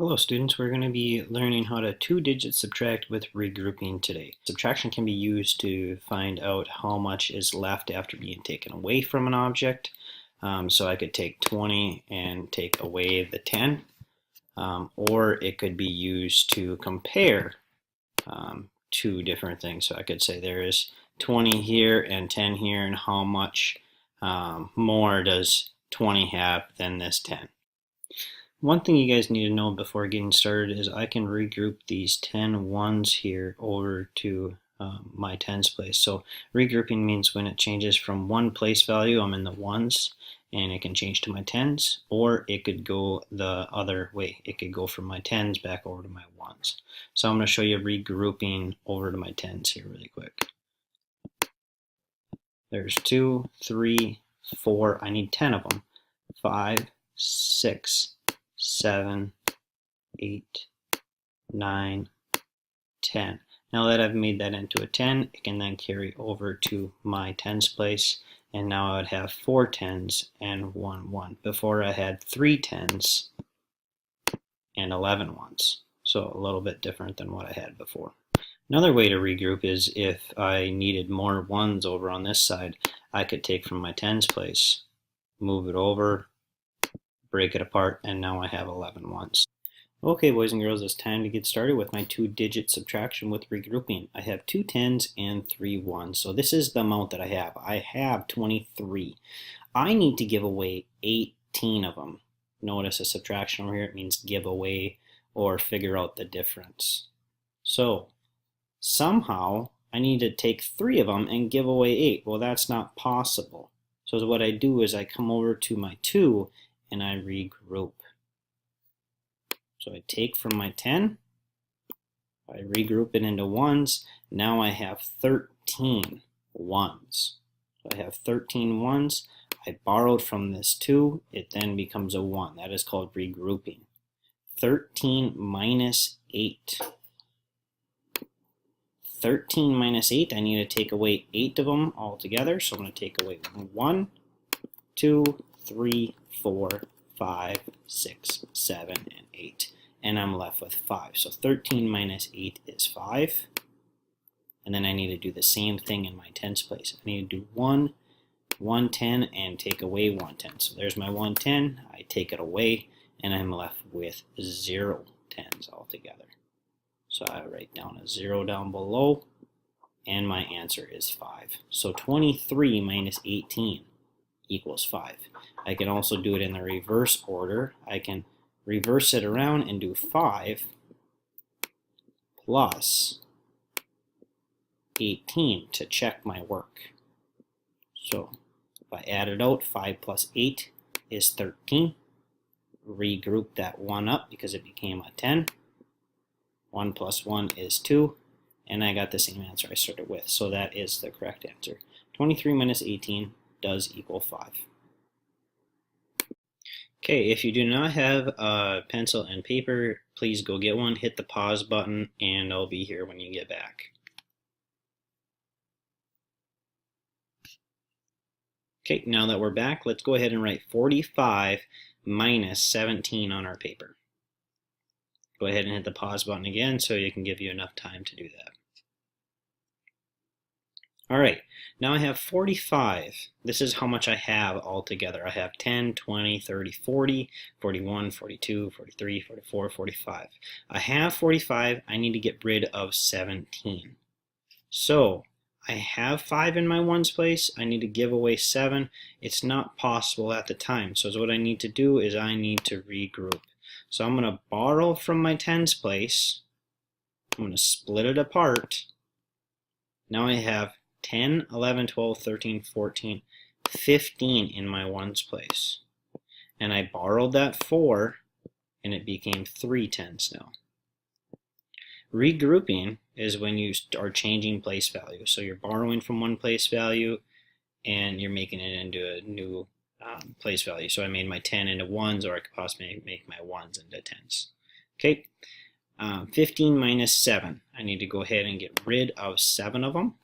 Hello students, we're going to be learning how to two-digit subtract with regrouping today. Subtraction can be used to find out how much is left after being taken away from an object. So I could take 20 and take away the 10, or it could be used to compare two different things. So I could say there is 20 here and 10 here, and how much more does 20 have than this 10? One thing you guys need to know before getting started is I can regroup these 10 ones here over to my tens place. So regrouping means when it changes from one place value, I'm in the ones, and it can change to my tens, or it could go the other way. It could go from my tens back over to my ones. So I'm going to show you regrouping over to my tens here really quick. There's 2, 3, 4, I need 10 of them. 5, 6, 7, 8, 9, 10. Now that I've made that into a 10, it can then carry over to my tens place, and now I would have 4 tens and 1 1. Before I had 3 tens and 11 ones, so a little bit different than what I had before. Another way to regroup is if I needed more ones over on this side, I could take from my tens place, move it over, break it apart, and now I have 11 ones. Okay, boys and girls, it's time to get started with my two-digit subtraction with regrouping. I have 2 tens and 3 ones, so this is the amount that I have. I have 23. I need to give away 18 of them. Notice a subtraction over here, it means give away or figure out the difference. So somehow I need to take 3 of them and give away 8. Well, that's not possible. So what I do is I come over to my 2 and I regroup. So I take from my 10, I regroup it into ones. Now I have 13 ones. So I have 13 ones. I borrowed from this 2, it then becomes a 1. That is called regrouping. 13 minus 8. 13 minus 8, I need to take away 8 of them altogether. So I'm going to take away 1, 2, 3, 4, 5, 6, 7, and 8. And I'm left with 5. So 13 minus 8 is 5. And then I need to do the same thing in my tens place. I need to do 1, 110, and take away 110. So there's my 110. I take it away, and I'm left with 0 tens altogether. So I write down a 0 down below, and my answer is 5. So 23 minus 18 equals 5. I can also do it in the reverse order. I can reverse it around and do 5 plus 18 to check my work. So if I add it out, 5 plus 8 is 13. Regroup that 1 up because it became a 10. 1 plus 1 is 2, and I got the same answer I started with, so that is the correct answer. 23 minus 18 does equal 5. Okay, if you do not have a pencil and paper, please go get one, hit the pause button, and I'll be here when you get back. Okay, now that we're back, let's go ahead and write 45 minus 17 on our paper. Go ahead and hit the pause button again so it can give you enough time to do that. All right, now I have 45. This is how much I have altogether. I have 10, 20, 30, 40, 41, 42, 43, 44, 45. I have 45. I need to get rid of 17. So I have 5 in my ones place. I need to give away 7. It's not possible at the time. So what I need to do is I need to regroup. So I'm going to borrow from my tens place. I'm going to split it apart. Now I have 10, 11, 12, 13, 14, 15 in my ones place. And I borrowed that 4, and it became 3 tens now. Regrouping is when you are changing place value. So you're borrowing from one place value, and you're making it into a new place value. So I made my 10 into ones, or I could possibly make my ones into tens. Okay, 15 minus 7. I need to go ahead and get rid of 7 of them.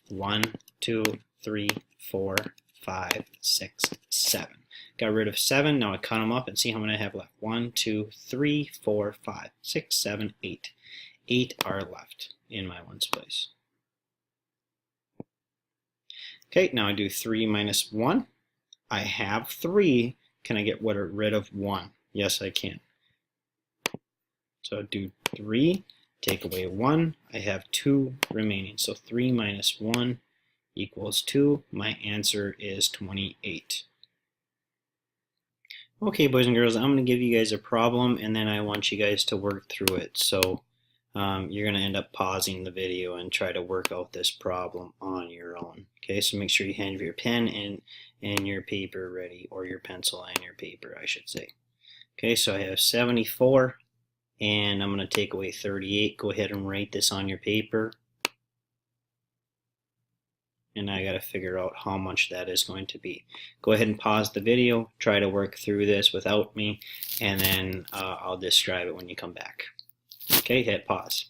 1, 2, 3, 4, 5, 6, 7. Got rid of 7. Now I count them up and see how many I have left. 1, 2, 3, 4, 5, 6, 7, 8. 8 are left in my ones place. Okay, now I do 3 minus 1. I have 3. Can I get rid of 1? Yes, I can. So I do 3, take away 1. I have 2 remaining. So 3 minus 1 equals 2. My answer is 28. Okay, boys and girls, I'm going to give you guys a problem, and then I want you guys to work through it. So you're going to end up pausing the video and try to work out this problem on your own. Okay, so make sure you have your pen and your paper ready, or your pencil and your paper, I should say. Okay, so I have 74, and I'm going to take away 38. Go ahead and write this on your paper. And I got to figure out how much that is going to be. Go ahead and pause the video, try to work through this without me, and then I'll describe it when you come back. Okay, hit pause.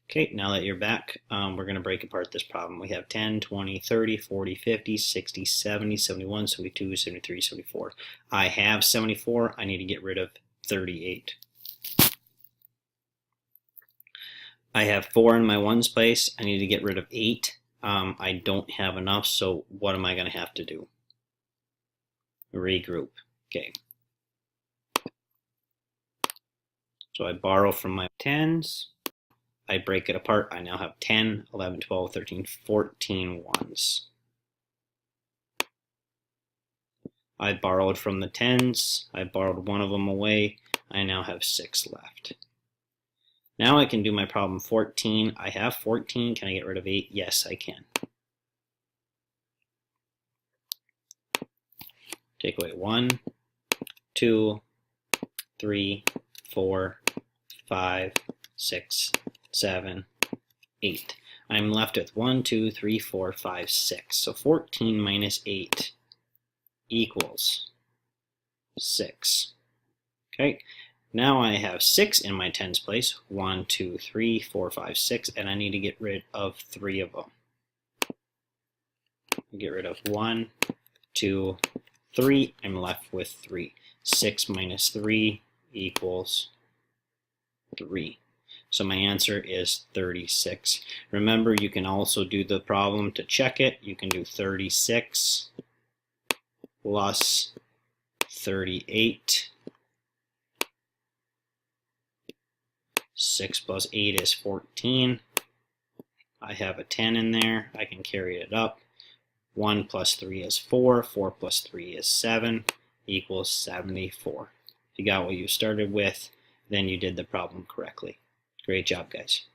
Okay, now that you're back, we're going to break apart this problem. We have 10, 20, 30, 40, 50, 60, 70, 71, 72, 73, 74. I have 74. I need to get rid of 38. I have 4 in my ones place. I need to get rid of 8. I don't have enough, so what am I going to have to do? Regroup. Okay. So I borrow from my 10s. I break it apart. I now have 10, 11, 12, 13, 14 ones. I borrowed from the 10s. I borrowed one of them away. I now have 6 left. Now I can do my problem 14. I have 14. Can I get rid of 8? Yes, I can. Take away 1, 2, 3, 4, 5, 6, 7, 8. I'm left with 1, 2, 3, 4, 5, 6. So 14 minus 8 equals 6. Okay. Now I have 6 in my tens place. 1, 2, 3, 4, 5, 6, and I need to get rid of 3 of them. Get rid of 1, 2, 3. I'm left with 3. 6 minus 3 equals 3. So my answer is 36. Remember, you can also do the problem to check it. You can do 36 plus 38. 6 plus 8 is 14. I have a 10 in there. I can carry it up. 1 plus 3 is 4. 4 plus 3 is 7 equals 74. If you got what you started with, then you did the problem correctly. Great job, guys.